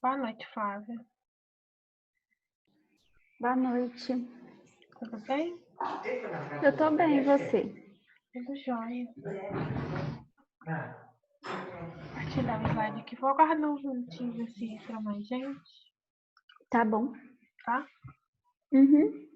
Boa noite, Flávia. Boa noite. Tudo bem? Eu tô bem, e você? Tudo jóia. Compartilhar o slide aqui. Vou aguardar uns minutinhos assim para mais gente, Tá bom. tá? Uhum.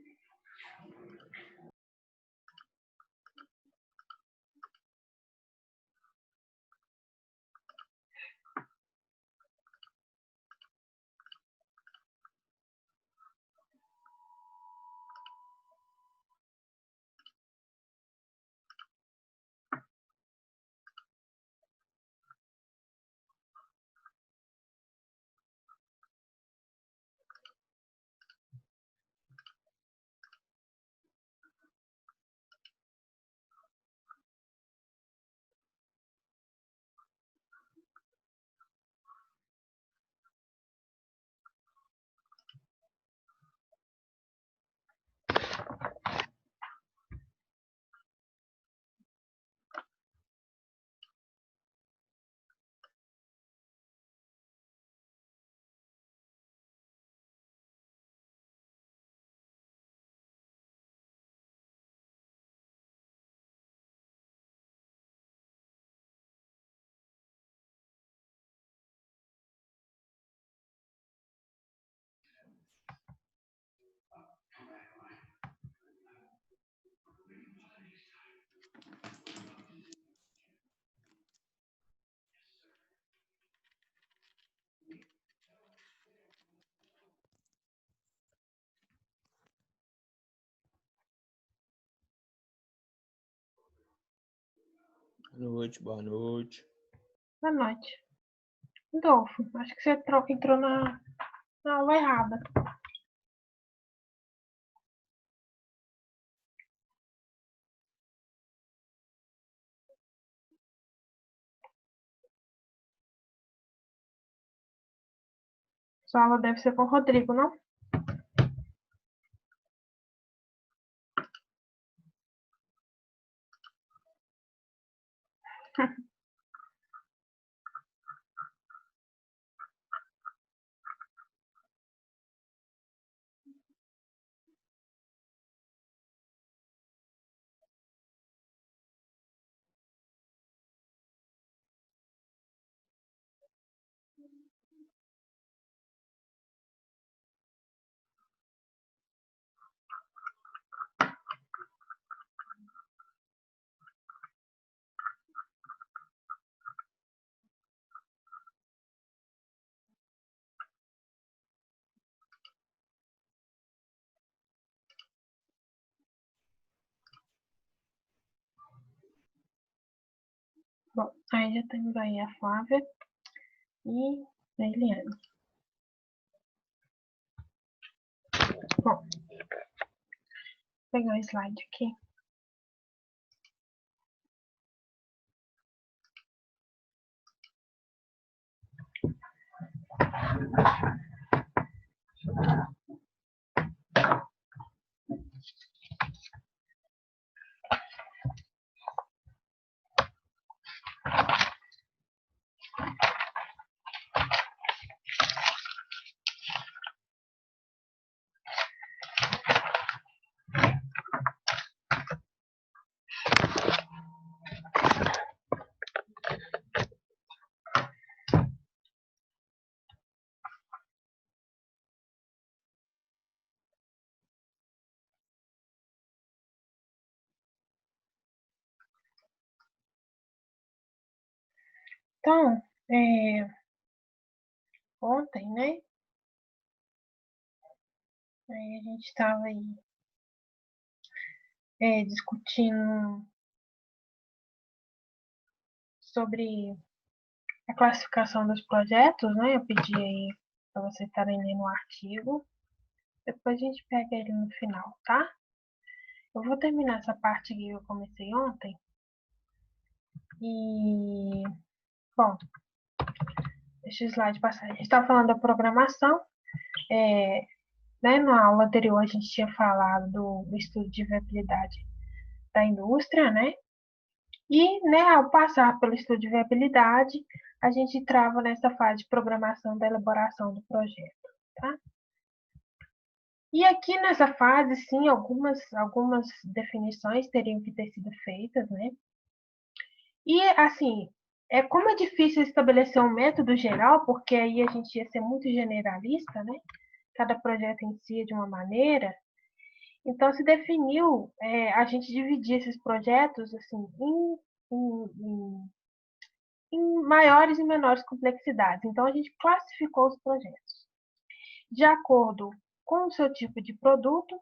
Boa noite. Boa noite. Adolfo, acho que você entrou na aula errada. Sua aula deve ser com o Rodrigo, não? Bom, aí já temos aí a Flávia e a Eliane. Bom, vou pegar o slide aqui. Então, ontem, né? Aí a gente estava aí discutindo sobre a classificação dos projetos, né? Eu pedi aí para vocês estarem lendo o artigo. Depois a gente pega ele no final, tá? Eu vou terminar essa parte que eu comecei ontem. E, bom, deixa o slide passar. A gente estava falando da programação. Né, na aula anterior, a gente tinha falado do estudo de viabilidade da indústria, né? E, né, ao passar pelo estudo de viabilidade, a gente trava nessa fase de programação da elaboração do projeto, tá? E aqui nessa fase, sim, algumas definições teriam que ter sido feitas, né? E, assim, como é difícil estabelecer um método geral, porque aí a gente ia ser muito generalista, né? Cada projeto em si é de uma maneira. Então, se definiu a gente dividir esses projetos assim, em maiores e menores complexidades. Então, a gente classificou os projetos de acordo com o seu tipo de produto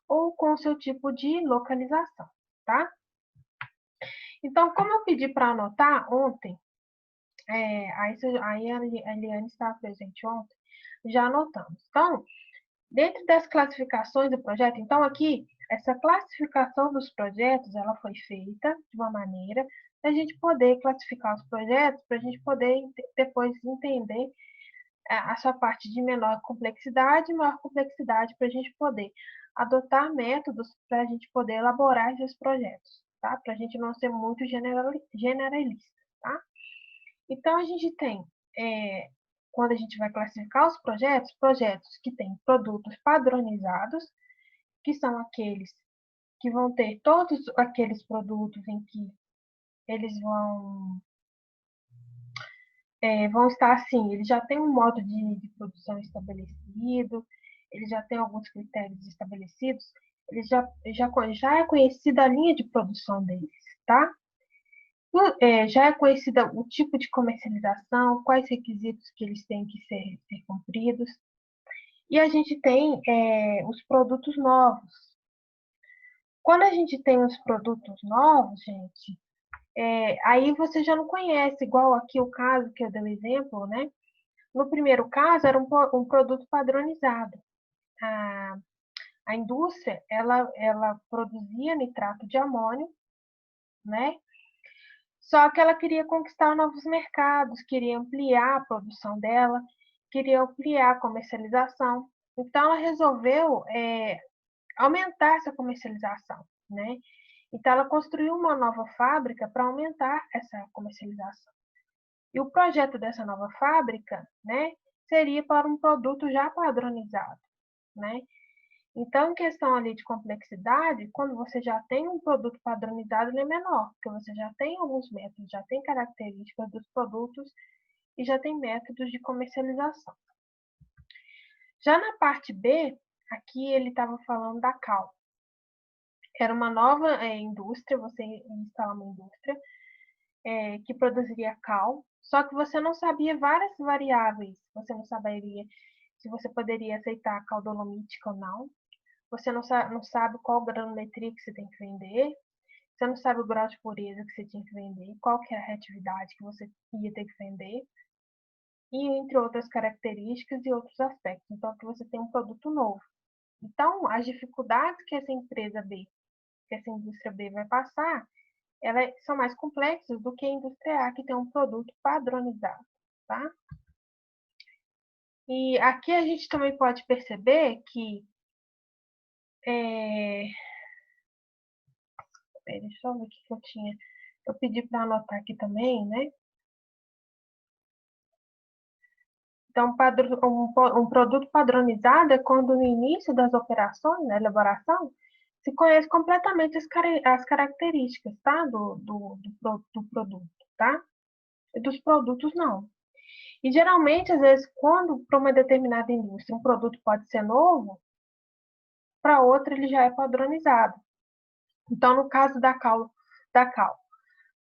ou com o seu tipo de localização, tá? Então, como eu pedi para anotar ontem, aí a Eliane estava presente ontem, já anotamos. Então, dentro das classificações do projeto, então aqui, essa classificação dos projetos, ela foi feita de uma maneira para a gente poder classificar os projetos, para a gente poder depois entender a sua parte de menor complexidade e maior complexidade, para a gente poder adotar métodos para a gente poder elaborar esses projetos, tá? Para a gente não ser muito generalista, tá? Então, a gente tem, quando a gente vai classificar os projetos, projetos que têm produtos padronizados, que são aqueles que vão ter todos aqueles produtos em que eles vão estar assim, eles já têm um modo de produção estabelecido, eles já têm alguns critérios estabelecidos, eles já é conhecida a linha de produção deles, tá? Já é conhecida o tipo de comercialização, quais requisitos que eles têm que ser cumpridos. E a gente tem os produtos novos. Quando a gente tem os produtos novos, gente, aí você já não conhece, igual aqui o caso que eu dei o exemplo, né? No primeiro caso, era um produto padronizado. A, a indústria, ela produzia nitrato de amônio, né? Só que ela queria conquistar novos mercados, queria ampliar a produção dela, queria ampliar a comercialização. Então, ela resolveu aumentar essa comercialização, né? Então, ela construiu uma nova fábrica para aumentar essa comercialização. E o projeto dessa nova fábrica, né, seria para um produto já padronizado, né? Então, em questão ali de complexidade, quando você já tem um produto padronizado, ele é menor, porque você já tem alguns métodos, já tem características dos produtos e já tem métodos de comercialização. Já na parte B, aqui ele estava falando da cal. Era uma nova indústria, você instala uma indústria que produziria cal, só que você não sabia várias variáveis. Você não saberia se você poderia aceitar cal dolomítica ou não. Você não sabe qual granulometria que você tem que vender. Você não sabe o grau de pureza que você tinha que vender, qual que é a reatividade que você ia ter que vender, e entre outras características e outros aspectos. Então, aqui você tem um produto novo. Então, as dificuldades que essa empresa B, que essa indústria B vai passar, elas são mais complexas do que a indústria A, que tem um produto padronizado, tá? E aqui a gente também pode perceber que deixa eu ver o que eu tinha. Eu pedi para anotar aqui também, né? Então, um produto padronizado é quando no início das operações, na elaboração, se conhece completamente as características, tá? Do produto, tá? E dos produtos, não. E geralmente, às vezes, quando para uma determinada indústria um produto pode ser novo, para outra ele já é padronizado. Então, no caso da cal,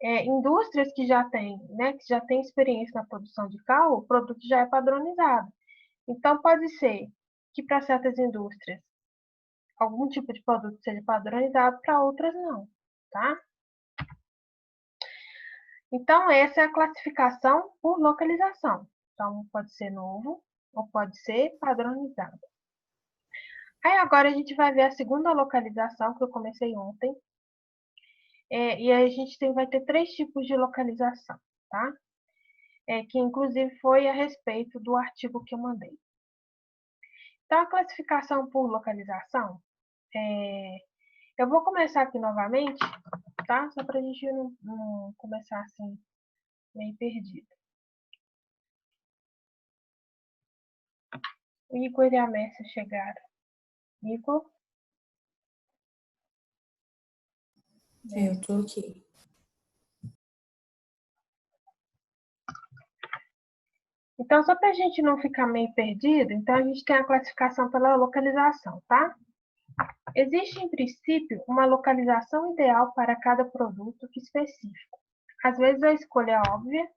indústrias que já têm, né, que já têm experiência na produção de cal, o produto já é padronizado. Então, pode ser que para certas indústrias algum tipo de produto seja padronizado, para outras não, tá? Então, essa é a classificação por localização. Então, pode ser novo ou pode ser padronizado. Aí, agora a gente vai ver a segunda localização que eu comecei ontem. E aí a gente vai ter 3 tipos de localização, tá? Que inclusive foi a respeito do artigo que eu mandei. Então, a classificação por localização, eu vou começar aqui novamente, tá? Só para a gente não começar assim, meio perdido. O Igor e a Mércia chegaram. Igor? Eu tô aqui. Então, só para a gente não ficar meio perdido, então a gente tem a classificação pela localização, tá? Existe, em princípio, uma localização ideal para cada produto específico. Às vezes a escolha é óbvia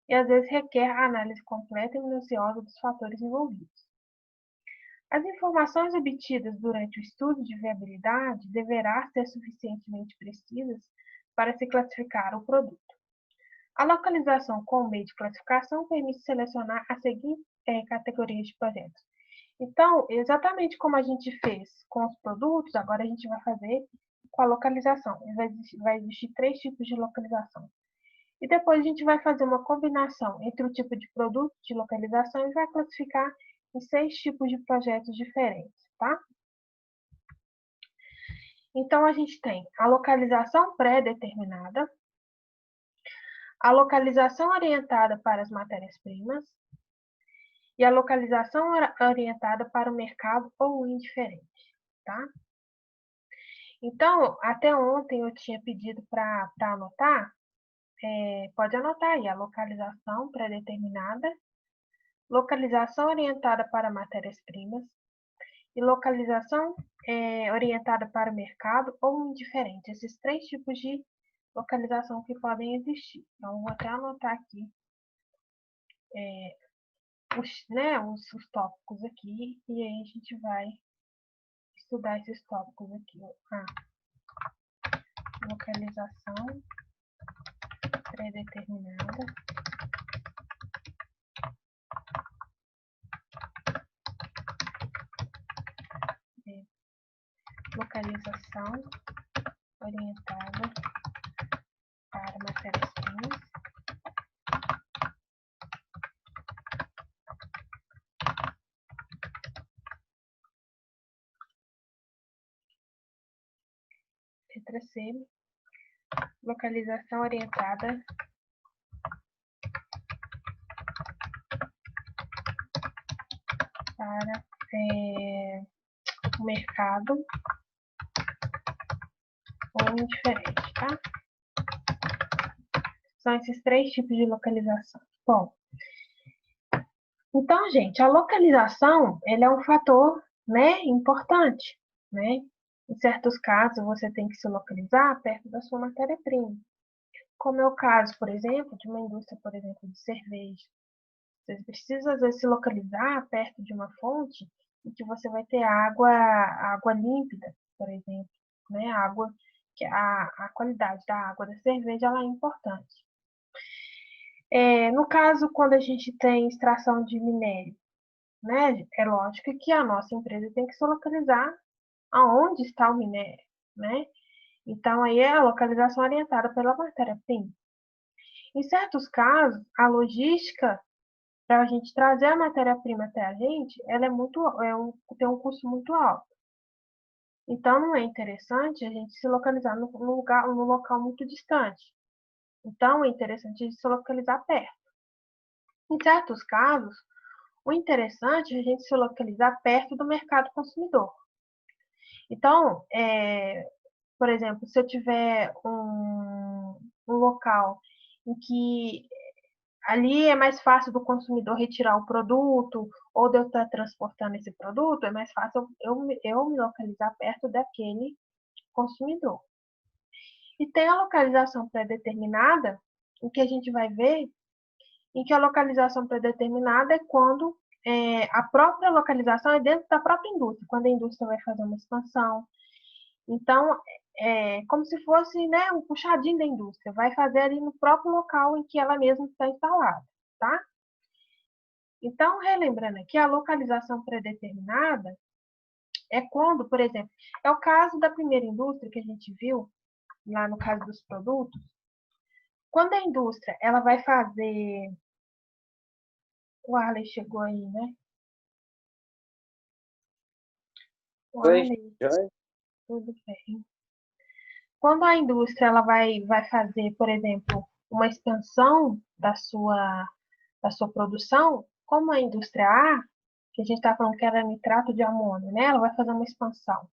e às vezes requer a análise completa e minuciosa dos fatores envolvidos. As informações obtidas durante o estudo de viabilidade deverão ser suficientemente precisas para se classificar o produto. A localização com meio de classificação permite selecionar as seguintes categorias de projetos. Então, exatamente como a gente fez com os produtos, agora a gente vai fazer com a localização. Vai existir 3 tipos de localização. E depois a gente vai fazer uma combinação entre o tipo de produto de localização e vai classificar em 6 tipos de projetos diferentes, tá? Então, a gente tem a localização pré-determinada, a localização orientada para as matérias-primas e a localização orientada para o mercado ou indiferente, tá? Então, até ontem eu tinha pedido para anotar, pode anotar aí, a localização pré-determinada, localização orientada para matérias-primas e localização orientada para o mercado ou indiferente. Esses 3 tipos de localização que podem existir. Então, vou até anotar aqui os tópicos aqui e aí a gente vai estudar esses tópicos aqui. Localização pré-determinada. Localização orientada para matérias-primas. Letra C. Localização orientada para o mercado ou indiferente, tá? São esses 3 tipos de localização. Bom, então, gente, a localização, ele é um fator, né, importante, né? Em certos casos, você tem que se localizar perto da sua matéria-prima. Como é o caso, por exemplo, de uma indústria, por exemplo, de cerveja. Você precisa, às vezes, se localizar perto de uma fonte em que você vai ter água límpida, por exemplo, né? A qualidade da água da cerveja ela é importante. No caso, quando a gente tem extração de minério, né? É lógico que a nossa empresa tem que se localizar aonde está o minério, né? Então, aí é a localização orientada pela matéria-prima. Em certos casos, a logística para a gente trazer a matéria-prima até a gente, ela tem um custo muito alto. Então, não é interessante a gente se localizar num local muito distante. Então, é interessante a gente se localizar perto. Em certos casos, o interessante é a gente se localizar perto do mercado consumidor. Então, por exemplo, se eu tiver um local em que ali é mais fácil do consumidor retirar o produto ou de eu estar transportando esse produto, é mais fácil eu me localizar perto daquele consumidor. E tem a localização pré-determinada, em que a gente vai ver em que a localização pré-determinada é quando a própria localização é dentro da própria indústria, quando a indústria vai fazer uma expansão. Então, é como se fosse, né, um puxadinho da indústria, vai fazer ali no próprio local em que ela mesma está instalada, tá? Então, relembrando aqui, a localização pré-determinada é quando, por exemplo, é o caso da primeira indústria que a gente viu, lá no caso dos produtos, quando a indústria ela vai fazer... O Arley chegou aí, né? O Oi, Arley, Joy? tudo bem. Quando a indústria ela vai fazer, por exemplo, uma expansão da sua produção, como a indústria A, que a gente está falando que era nitrato de amônio, né? Ela vai fazer uma expansão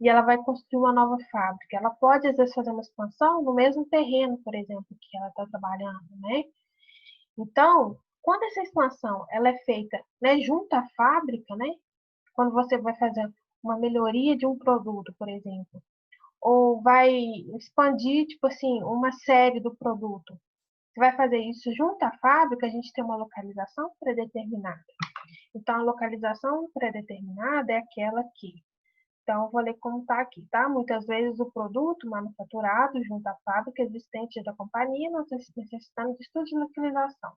e ela vai construir uma nova fábrica. Ela pode, às vezes, fazer uma expansão no mesmo terreno, por exemplo, que ela está trabalhando, né? Então, quando essa expansão ela é feita, né, junto à fábrica, né? Quando você vai fazer uma melhoria de um produto, por exemplo, ou vai expandir, tipo assim, uma série do produto. Você vai fazer isso junto à fábrica, a gente tem uma localização pré-determinada. Então, a localização pré-determinada é aquela que... Então, eu vou ler como está aqui, tá? Muitas vezes o produto manufaturado junto à fábrica existente da companhia, não necessitando de estudo de localização.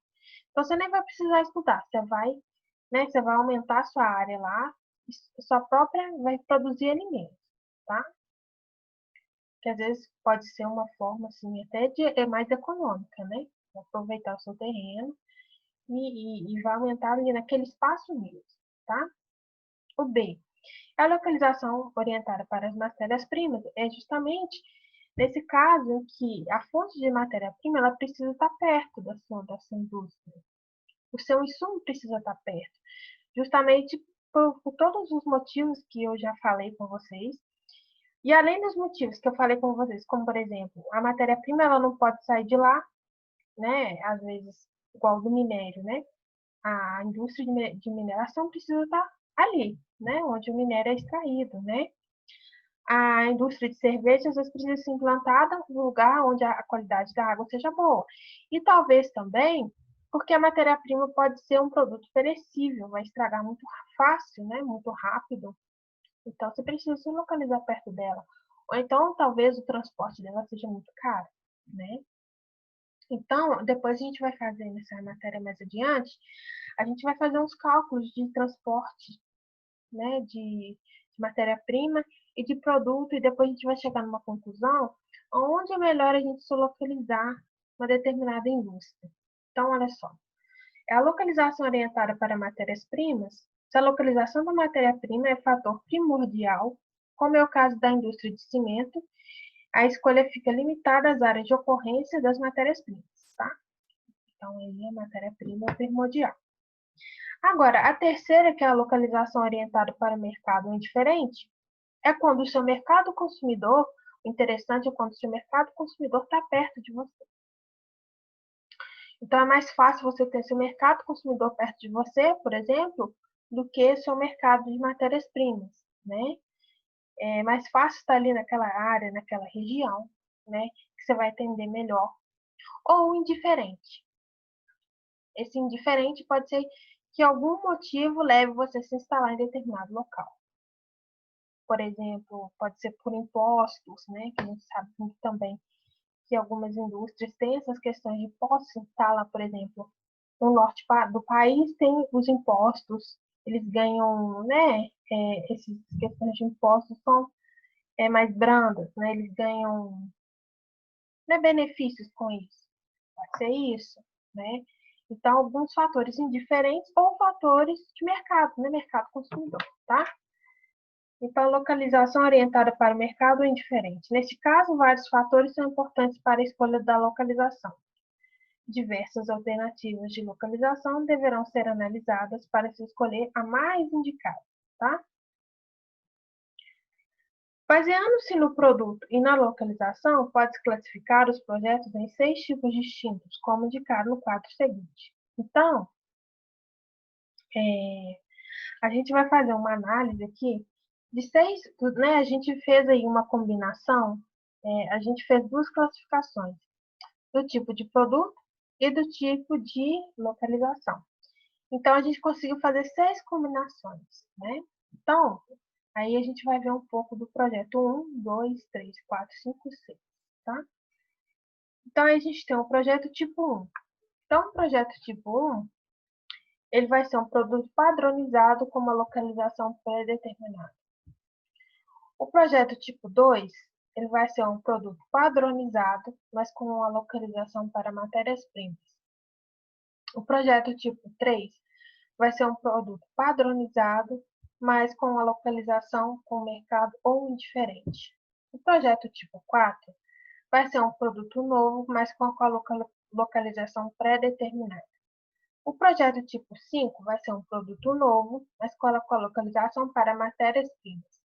Então, você nem vai precisar estudar, você vai, né, você vai aumentar a sua área lá, e sua própria vai produzir alimentos, tá? Que às vezes pode ser uma forma, assim, até de mais econômica, né? Aproveitar o seu terreno e vai aumentar ali naquele espaço mesmo, tá? O B. A localização orientada para as matérias-primas é justamente nesse caso em que a fonte de matéria-prima ela precisa estar perto da sua indústria. O seu insumo precisa estar perto, justamente por todos os motivos que eu já falei com vocês. E além dos motivos que eu falei com vocês, como por exemplo, a matéria-prima ela não pode sair de lá, né? Às vezes, igual do minério, né? A indústria de mineração precisa estar ali, né? Onde o minério é extraído, né? A indústria de cerveja às vezes precisa ser implantada no lugar onde a qualidade da água seja boa. E talvez também porque a matéria-prima pode ser um produto perecível, vai estragar muito fácil, né? Muito rápido. Então, você precisa se localizar perto dela. Ou então, talvez o transporte dela seja muito caro, né? Então, depois a gente vai fazer nessa matéria mais adiante, a gente vai fazer uns cálculos de transporte, né, de matéria-prima e de produto, e depois a gente vai chegar numa conclusão onde é melhor a gente se localizar uma determinada indústria. Então, olha só, é a localização orientada para matérias-primas. Se a localização da matéria-prima é fator primordial, como é o caso da indústria de cimento, a escolha fica limitada às áreas de ocorrência das matérias-primas, tá? Então, aí a matéria-prima é primordial. Agora, a terceira, que é a localização orientada para o mercado indiferente, é quando o seu mercado consumidor, o interessante é quando o seu mercado consumidor está perto de você. Então, é mais fácil você ter seu mercado consumidor perto de você, por exemplo, do que seu mercado de matérias-primas, né? É mais fácil estar ali naquela área, naquela região, né? Que você vai atender melhor. Ou indiferente. Esse indiferente pode ser que algum motivo leve você a se instalar em determinado local. Por exemplo, pode ser por impostos, né? Que a gente sabe muito também que algumas indústrias têm essas questões de impostos. Instala, por exemplo, no norte do país tem os impostos, eles ganham, né? Essas questões de impostos são mais brandas, né? Eles ganham, né, benefícios com isso. Pode ser isso, né? Então, alguns fatores indiferentes ou fatores de mercado, né? Mercado consumidor, tá? Então, localização orientada para o mercado é indiferente. Neste caso, vários fatores são importantes para a escolha da localização. Diversas alternativas de localização deverão ser analisadas para se escolher a mais indicada, tá? Baseando-se no produto e na localização, pode-se classificar os projetos em 6 tipos distintos, como indicado no quadro seguinte. Então, a gente vai fazer uma análise aqui de 6, né? A gente fez aí uma combinação, a gente fez 2 classificações, do tipo de produto e do tipo de localização. Então, a gente conseguiu fazer 6 combinações, né? Então, aí a gente vai ver um pouco do projeto 1, 2, 3, 4, 5, 6, tá? Então, aí a gente tem o projeto tipo 1. Então, o projeto tipo 1, ele vai ser um produto padronizado com uma localização pré-determinada. O projeto tipo 2, ele vai ser um produto padronizado, mas com uma localização para matérias-primas. O projeto tipo 3 vai ser um produto padronizado, mas com uma localização com o mercado ou indiferente. O projeto tipo 4 vai ser um produto novo, mas com a localização pré-determinada. O projeto tipo 5 vai ser um produto novo, mas com a localização para matérias-primas.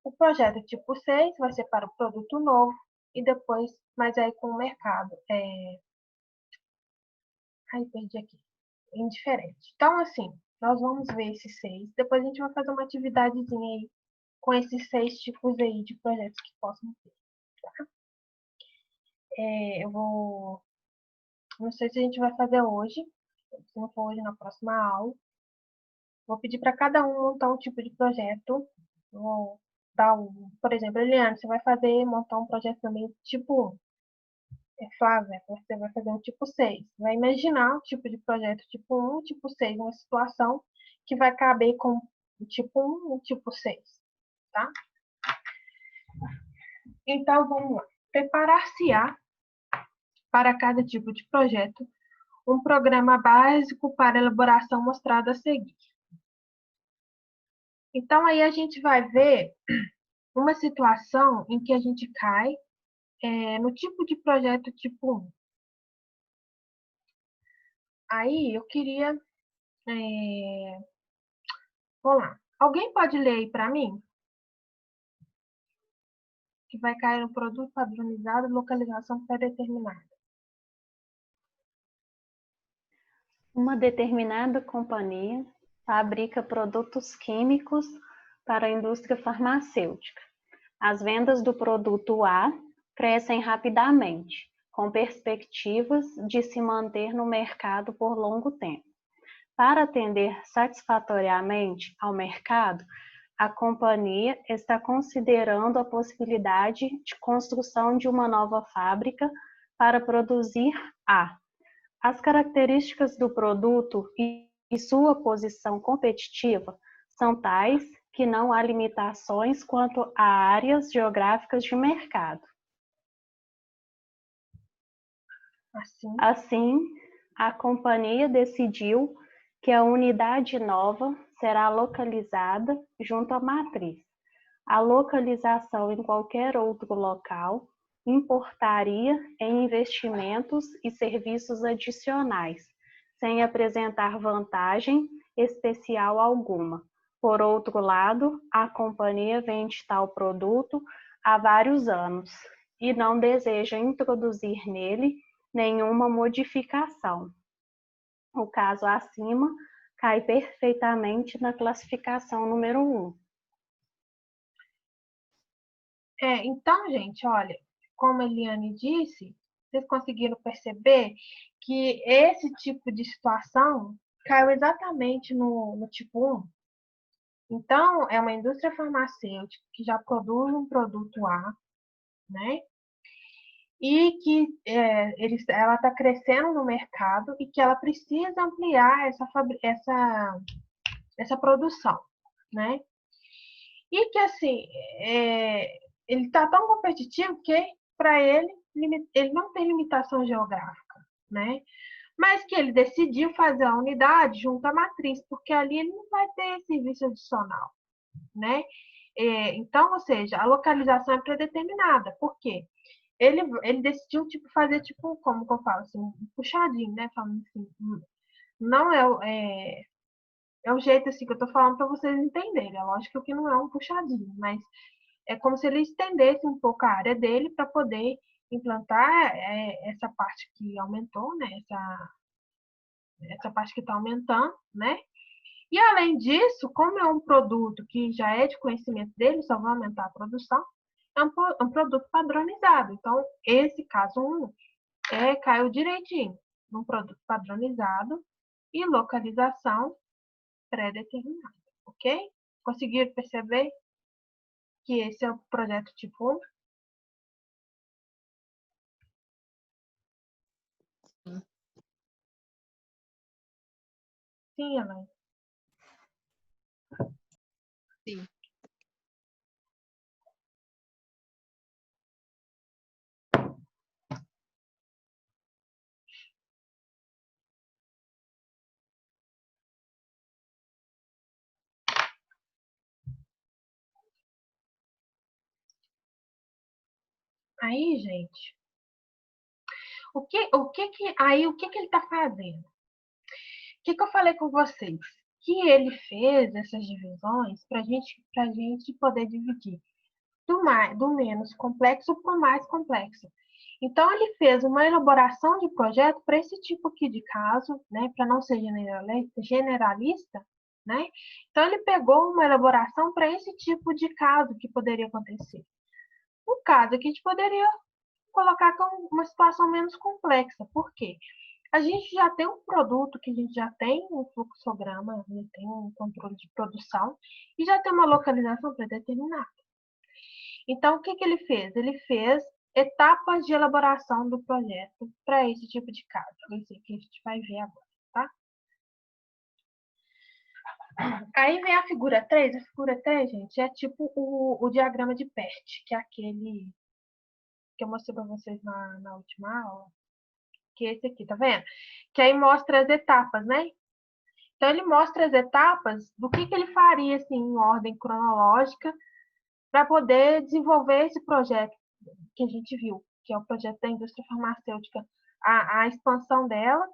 O projeto tipo 6 vai ser para o produto novo e depois, mas aí com o mercado. Ai, perdi aqui. Indiferente. Então, assim, nós vamos ver esses 6. Depois a gente vai fazer uma atividadezinha aí com esses 6 tipos aí de projetos que possam ter. Tá? Eu vou. Não sei se a gente vai fazer hoje. Se não for hoje, na próxima aula. Vou pedir para cada um montar um tipo de projeto. Vou dar por exemplo, Eliane, você vai montar um projeto também tipo 1. Flávia, você vai fazer um tipo 6. Vai imaginar o tipo de projeto tipo 1, tipo 6, uma situação que vai caber com o tipo 1 e o tipo 6, tá? Então, vamos lá. Preparar-se-á para cada tipo de projeto um programa básico para elaboração mostrado a seguir. Então, aí a gente vai ver uma situação em que a gente cai no tipo de projeto tipo 1. Aí, eu queria... vamos lá. Alguém pode ler aí para mim? Que vai cair no produto padronizado, localização pré-determinada. Uma determinada companhia fabrica produtos químicos para a indústria farmacêutica. As vendas do produto A crescem rapidamente, com perspectivas de se manter no mercado por longo tempo. Para atender satisfatoriamente ao mercado, a companhia está considerando a possibilidade de construção de uma nova fábrica para produzir A. As características do produto e sua posição competitiva são tais que não há limitações quanto a áreas geográficas de mercado. Assim, a companhia decidiu que a unidade nova será localizada junto à matriz. A localização em qualquer outro local importaria em investimentos e serviços adicionais, sem apresentar vantagem especial alguma. Por outro lado, a companhia vende tal produto há vários anos e não deseja introduzir nele nenhuma modificação. O caso acima cai perfeitamente na classificação número 1. Então, gente, olha, como a Eliane disse, vocês conseguiram perceber que esse tipo de situação caiu exatamente no tipo 1. Então, é uma indústria farmacêutica que já produz um produto A, né? E que ela está crescendo no mercado e que ela precisa ampliar essa produção, né? E que, assim, ele está tão competitivo que, para ele não tem limitação geográfica, né? Mas que ele decidiu fazer a unidade junto à matriz, porque ali ele não vai ter serviço adicional, né? Então, ou seja, a localização é predeterminada. Por quê? Ele decidiu fazer, como que eu falo, assim, um puxadinho, né? Falando assim, não é o jeito assim que eu tô falando para vocês entenderem. É lógico que não é um puxadinho, mas é como se ele estendesse um pouco a área dele para poder implantar essa parte que aumentou, né? Essa parte que está aumentando, né? E além disso, como é um produto que já é de conhecimento dele, só vai aumentar a produção, é um produto padronizado. Então, esse caso 1 caiu direitinho num produto padronizado e localização pré-determinada, ok? Conseguiram perceber que esse é o projeto tipo 1? Sim, Elaine. Sim. Aí, gente, o que ele está fazendo? O que eu falei com vocês? Que ele fez essas divisões para gente poder dividir do menos complexo para o mais complexo. Então, ele fez uma elaboração de projeto para esse tipo aqui de caso, né, para não ser generalista, né? Então, ele pegou uma elaboração para esse tipo de caso que poderia acontecer. Um caso que a gente poderia colocar com uma situação menos complexa. Por quê? A gente já tem um produto que a gente já tem um fluxograma, já tem um controle de produção e já tem uma localização predeterminada. Então, o que ele fez? Ele fez etapas de elaboração do projeto para esse tipo de caso. Esse que a gente vai ver agora, tá? Aí vem a figura 3. A figura 3, gente, é tipo o diagrama de PERT, que é aquele que eu mostrei para vocês na última aula, que é esse aqui, tá vendo? Que aí mostra as etapas, né? Então, ele mostra as etapas do que ele faria, assim, em ordem cronológica, para poder desenvolver esse projeto que a gente viu, que é o projeto da indústria farmacêutica, a expansão dela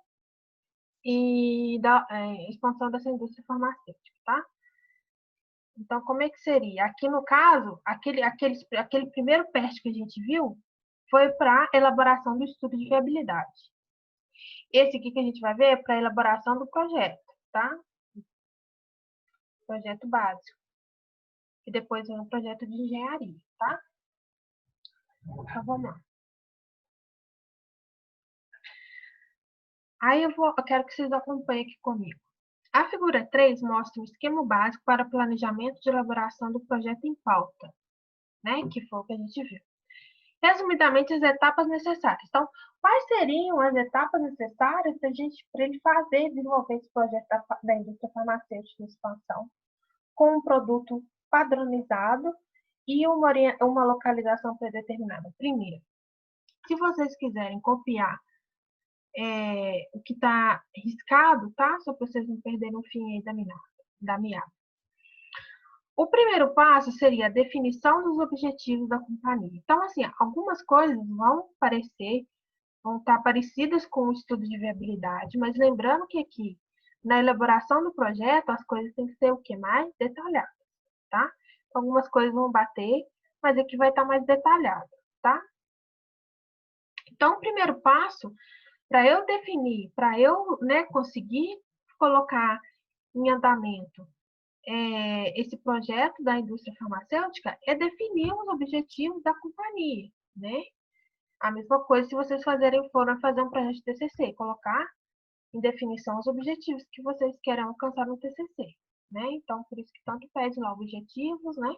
e da expansão dessa indústria farmacêutica, tá? Então, como é que seria? Aqui, no caso, aquele primeiro PERT que a gente viu foi para elaboração do estudo de viabilidade. Esse aqui que a gente vai ver é para elaboração do projeto, tá? Projeto básico. E depois vem um projeto de engenharia, tá? Então, vamos lá. Aí eu quero que vocês acompanhem aqui comigo. A figura 3 mostra um esquema básico para planejamento de elaboração do projeto em pauta, né? Que foi o que a gente viu. Resumidamente, as etapas necessárias. Então, quais seriam as etapas necessárias para ele fazer, desenvolver esse projeto da indústria farmacêutica de expansão com um produto padronizado e uma localização predeterminada? Primeiro, se vocês quiserem copiar o que está riscado, tá? Só para vocês não perderem o fim aí da meada. O primeiro passo seria a definição dos objetivos da companhia. Então, assim, algumas coisas vão estar parecidas com o estudo de viabilidade, mas lembrando que aqui, na elaboração do projeto, as coisas têm que ser o que? Mais detalhadas, tá? Algumas coisas vão bater, mas aqui vai estar mais detalhado, tá? Então, o primeiro passo, para eu definir, para eu, né, conseguir colocar em andamento esse projeto da indústria farmacêutica, é definir os objetivos da companhia, né? A mesma coisa se vocês forem fazer um projeto de TCC, colocar em definição os objetivos que vocês querem alcançar no TCC, né? Então, por isso que tanto pede lá objetivos, né?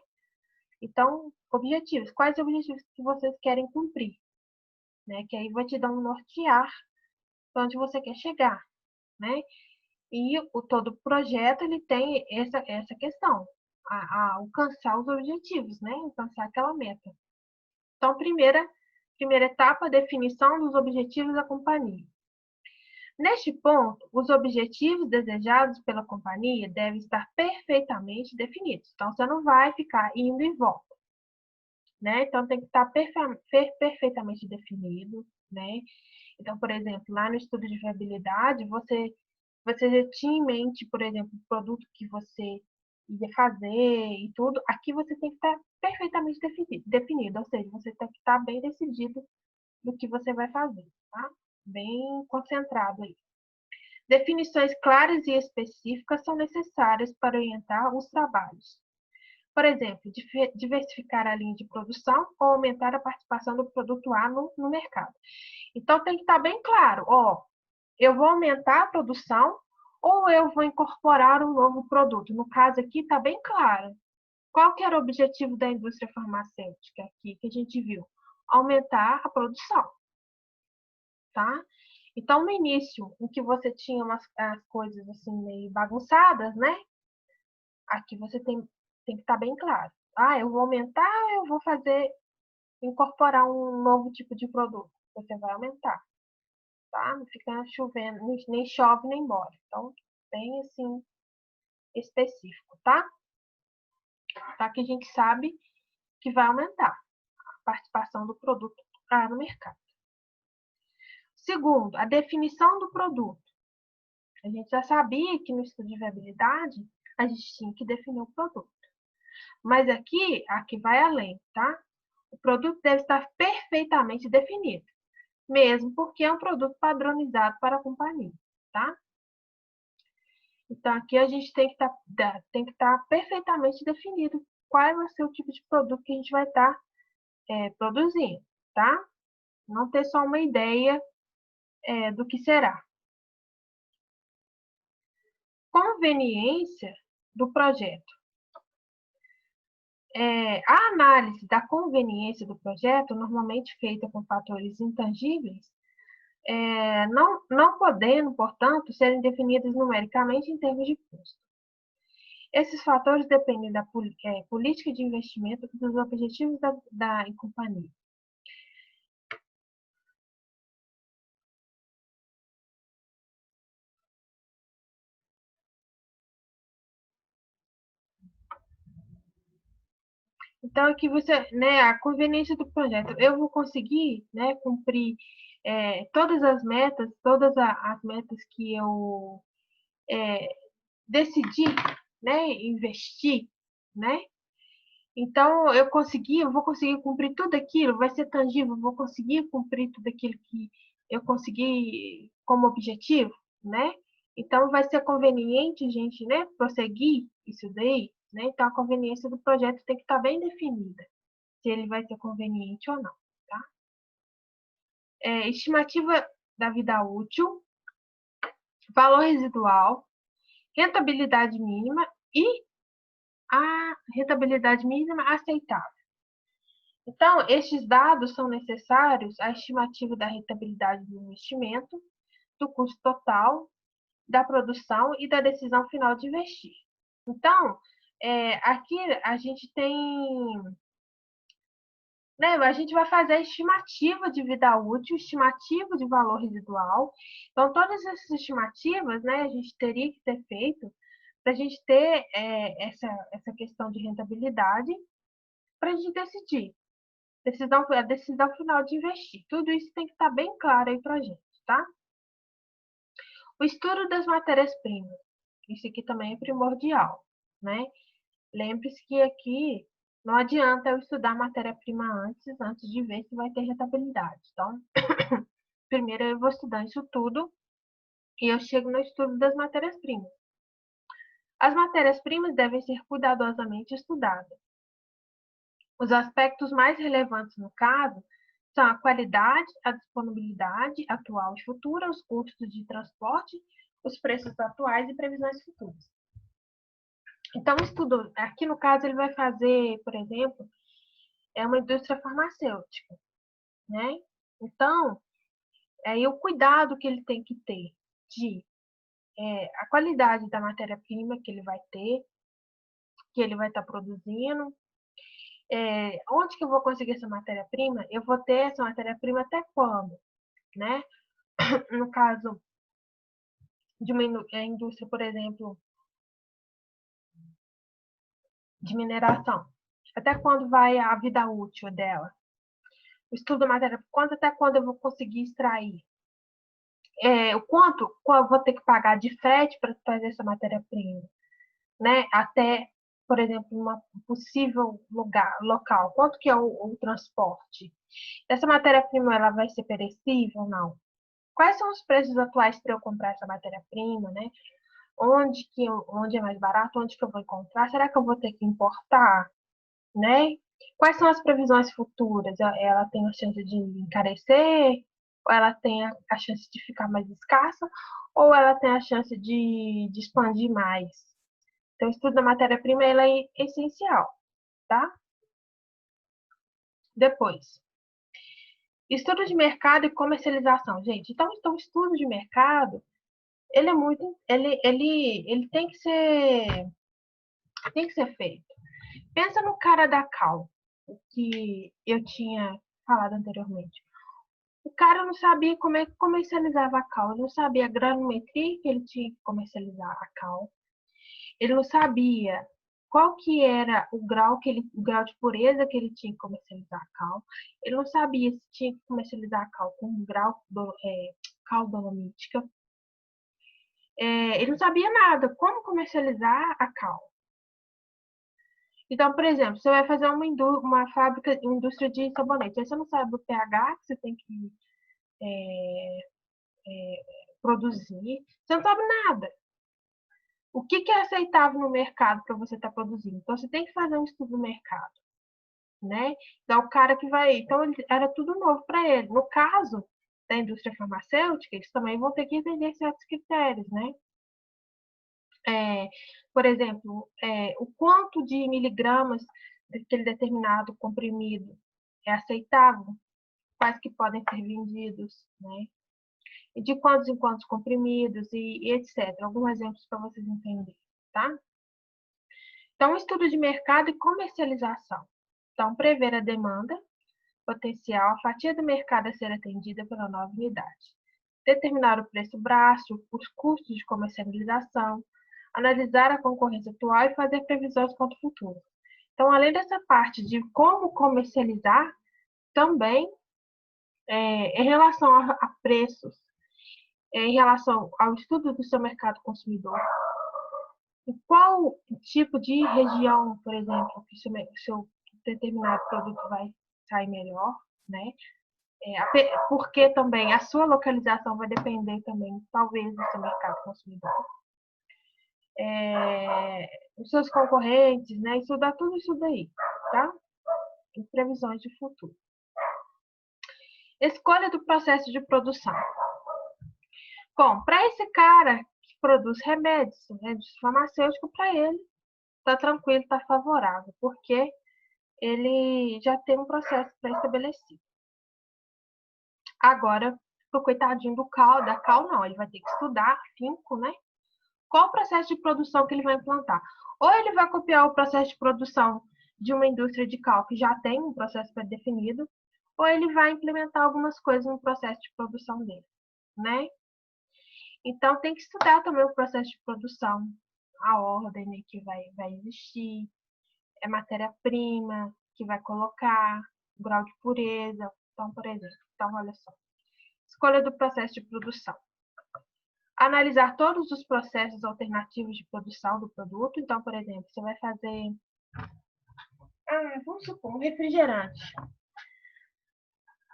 Então, objetivos. Quais objetivos que vocês querem cumprir? Né? Que aí vai te dar um nortear para onde você quer chegar, né? E todo projeto ele tem essa questão, a alcançar os objetivos, né? Alcançar aquela meta. Então, primeira etapa, definição dos objetivos da companhia. Neste ponto, os objetivos desejados pela companhia devem estar perfeitamente definidos. Então, você não vai ficar indo e volta, né? Então, tem que estar perfeitamente definido, né? Então, por exemplo, lá no estudo de viabilidade, você já tinha em mente, por exemplo, o produto que você ia fazer e tudo, aqui você tem que estar perfeitamente definido, ou seja, você tem que estar bem decidido do que você vai fazer, tá? Bem concentrado aí. Definições claras e específicas são necessárias para orientar os trabalhos. Por exemplo, diversificar a linha de produção ou aumentar a participação do produto A no mercado. Então, tem que estar bem claro, ó, eu vou aumentar a produção ou eu vou incorporar um novo produto. No caso aqui, está bem claro. Qual que era o objetivo da indústria farmacêutica aqui que a gente viu? Aumentar a produção, tá? Então, no início, em que você tinha as coisas assim meio bagunçadas, né? Aqui você tem que estar bem claro. Ah, eu vou aumentar ou eu vou incorporar um novo tipo de produto? Você vai aumentar, tá? Não fica chovendo, nem chove nem molha. Então, bem assim, específico, tá? Tá? Que a gente sabe que vai aumentar. participação do produto no mercado. Segundo, a definição do produto. A gente já sabia que no estudo de viabilidade a gente tinha que definir o produto. Mas aqui vai além, tá? O produto deve estar perfeitamente definido, mesmo porque é um produto padronizado para a companhia, tá? Então, aqui a gente tem que estar perfeitamente definido qual vai ser o tipo de produto que a gente vai estar produzindo, tá? Não ter só uma ideia do que será. Conveniência do projeto. A análise da conveniência do projeto, normalmente feita com fatores intangíveis, não podendo, portanto, serem definidos numericamente em termos de custo. Esses fatores dependem da política de investimento e dos objetivos da companhia. Então, aqui a conveniência do projeto, eu vou conseguir, cumprir todas as metas que eu decidi, investir, né? Então, eu vou conseguir cumprir tudo aquilo, vai ser tangível, vou conseguir cumprir tudo aquilo que eu consegui como objetivo, né? Então, vai ser conveniente a gente, prosseguir isso daí, né? Então, a conveniência do projeto tem que estar bem definida, se ele vai ser conveniente ou não, tá? Estimativa da vida útil, valor residual, rentabilidade mínima e a rentabilidade mínima aceitável. Então, estes dados são necessários à estimativa da rentabilidade do investimento, do custo total, da produção e da decisão final de investir. Então, aqui a gente tem, a gente vai fazer a estimativa de vida útil, estimativa de valor residual. Então, todas essas estimativas, a gente teria que ter feito para a gente ter essa questão de rentabilidade, para a gente decidir. A decisão final de investir. Tudo isso tem que estar bem claro aí para a gente, tá? O estudo das matérias-primas. Isso aqui também é primordial, né? Lembre-se que aqui não adianta eu estudar matéria-prima antes de ver se vai ter rentabilidade. Então, primeiro eu vou estudar isso tudo e eu chego no estudo das matérias-primas. As matérias-primas devem ser cuidadosamente estudadas. Os aspectos mais relevantes no caso são a qualidade, a disponibilidade atual e futura, os custos de transporte, os preços atuais e previsões futuras. Então, o estudo, aqui no caso, ele vai fazer, por exemplo, uma indústria farmacêutica, né? Então, aí o cuidado que ele tem que ter de a qualidade da matéria-prima que ele vai ter, que ele vai estar produzindo, onde que eu vou conseguir essa matéria-prima? Eu vou ter essa matéria-prima até quando, né? No caso de uma indústria, por exemplo, de mineração. Até quando vai a vida útil dela? O estudo da matéria, até quando eu vou conseguir extrair? O quanto eu vou ter que pagar de frete para trazer essa matéria-prima, né? Até, por exemplo, um possível local. Quanto que é o transporte? Essa matéria-prima, ela vai ser perecível ou não? Quais são os preços atuais para eu comprar essa matéria-prima, né? Onde é mais barato, onde que eu vou encontrar? Será que eu vou ter que importar, né? Quais são as previsões futuras? Ela tem a chance de encarecer? Ou ela tem a chance de ficar mais escassa? Ou ela tem a chance de expandir mais? Então, o estudo da matéria-prima é essencial, tá? Depois, estudo de mercado e comercialização. Gente, então o estudo de mercado, ele é muito, ele tem que ser feito. Pensa no cara da Cal, que eu tinha falado anteriormente. O cara não sabia como é que comercializava a cal, ele não sabia a granometria que ele tinha que comercializar a cal, ele não sabia qual que era o grau de pureza que ele tinha que comercializar a cal. Ele não sabia se tinha que comercializar a cal com um cal dolomítica. Ele não sabia nada, como comercializar a cal. Então, por exemplo, você vai fazer uma fábrica, uma indústria de sabonete. Aí você não sabe o pH que você tem que produzir. Você não sabe nada. O que é aceitável no mercado para você estar produzindo? Então, você tem que fazer um estudo do mercado, né? Então, o cara que vai... Então, era tudo novo para ele. No caso da indústria farmacêutica, eles também vão ter que entender certos critérios, né? Por exemplo, o quanto de miligramas daquele determinado comprimido é aceitável, quais que podem ser vendidos, né? E de quantos em quantos comprimidos e etc. Alguns exemplos para vocês entenderem, tá? Então, estudo de mercado e comercialização. Então, prever a demanda potencial, a fatia do mercado a ser atendida pela nova unidade. Determinar o preço braço, os custos de comercialização, analisar a concorrência atual e fazer previsões quanto ao futuro. Então, além dessa parte de como comercializar, também em relação a preços, em relação ao estudo do seu mercado consumidor, qual tipo de região, por exemplo, que seu determinado produto vai sair melhor, né? Porque também a sua localização vai depender também, talvez, do seu mercado consumidor. Os seus concorrentes, né? Estudar tudo isso daí, tá? Em previsões de futuro. Escolha do processo de produção. Bom, para esse cara que produz remédios farmacêuticos, para ele tá tranquilo, tá favorável, porque ele já tem um processo pré-estabelecido. Agora, pro coitadinho da cal não, ele vai ter que estudar afinco, né? Qual o processo de produção que ele vai implantar? Ou ele vai copiar o processo de produção de uma indústria de cal que já tem um processo pré-definido, ou ele vai implementar algumas coisas no processo de produção dele, né? Então, tem que estudar também o processo de produção, a ordem, né, que vai existir, a matéria-prima que vai colocar, o grau de pureza. Então, por exemplo, olha só. Escolha do processo de produção. Analisar todos os processos alternativos de produção do produto. Então, por exemplo, você vai fazer, vamos supor, um refrigerante.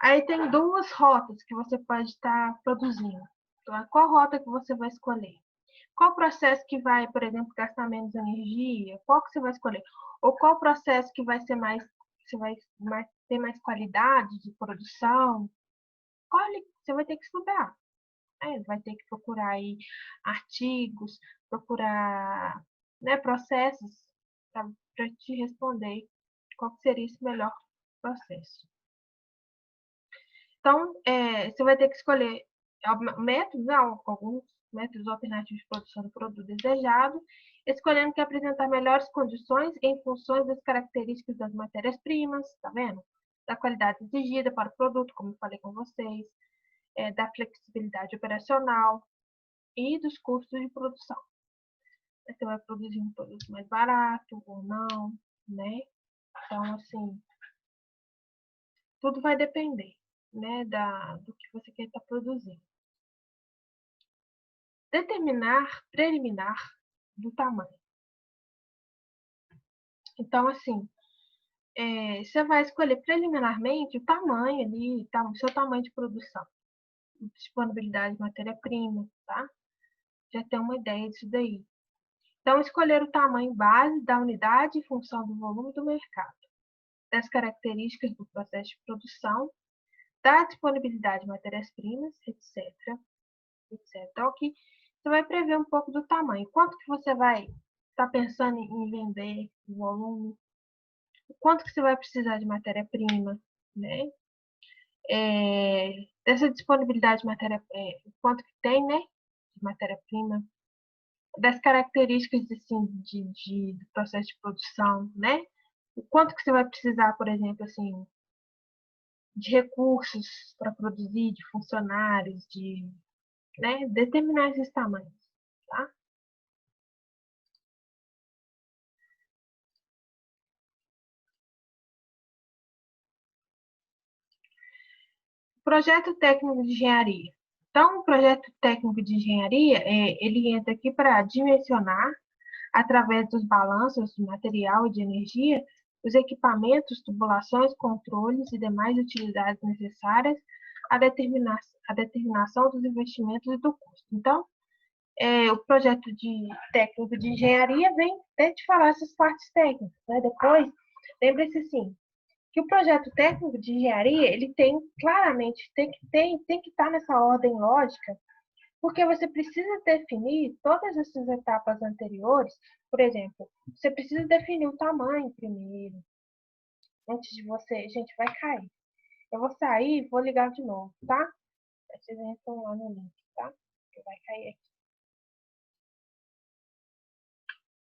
Aí tem duas rotas que você pode estar produzindo. Então, qual rota que você vai escolher? Qual processo que vai, por exemplo, gastar menos energia? Qual que você vai escolher? Ou qual processo que vai ser você vai ter mais qualidade de produção? Você vai ter que estudar. Vai ter que procurar aí artigos, procurar, né, processos para te responder qual seria esse melhor processo. Então, você vai ter que escolher métodos, alguns métodos alternativos de produção do produto desejado, escolhendo que apresentar melhores condições em função das características das matérias-primas, tá vendo? Da qualidade exigida para o produto, como eu falei com vocês, da flexibilidade operacional e dos custos de produção. Você vai produzir um produto mais barato ou não, né? Então, assim, tudo vai depender, né, do que você quer estar produzindo. Determinar preliminar do tamanho. Então, assim, você vai escolher preliminarmente o tamanho ali, o seu tamanho de produção, disponibilidade de matéria-prima, tá? Já tem uma ideia disso daí. Então, escolher o tamanho base da unidade em função do volume do mercado, das características do processo de produção, da disponibilidade de matérias-primas, etc. Então, aqui você vai prever um pouco do tamanho. Quanto que você vai estar pensando em vender, o volume, quanto que você vai precisar de matéria-prima, né? Dessa disponibilidade de quanto que tem, né? De matéria-prima, das características assim, do processo de produção, né? O quanto que você vai precisar, por exemplo, assim, de recursos para produzir, de funcionários, né? Determinar esses tamanhos, tá? Projeto técnico de engenharia. Então, o projeto técnico de engenharia, ele entra aqui para dimensionar, através dos balanços de material e de energia, os equipamentos, tubulações, controles e demais utilidades necessárias à determinação dos investimentos e do custo. Então, o projeto técnico de engenharia vem até te falar essas partes técnicas, né? Depois, lembre-se assim, que o projeto técnico de engenharia, ele tem claramente, tem que estar nessa ordem lógica, porque você precisa definir todas essas etapas anteriores. Por exemplo, você precisa definir o tamanho primeiro, antes de você... Gente, vai cair. Eu vou sair e vou ligar de novo, tá? Vocês entram lá no link, tá? Que vai cair aqui.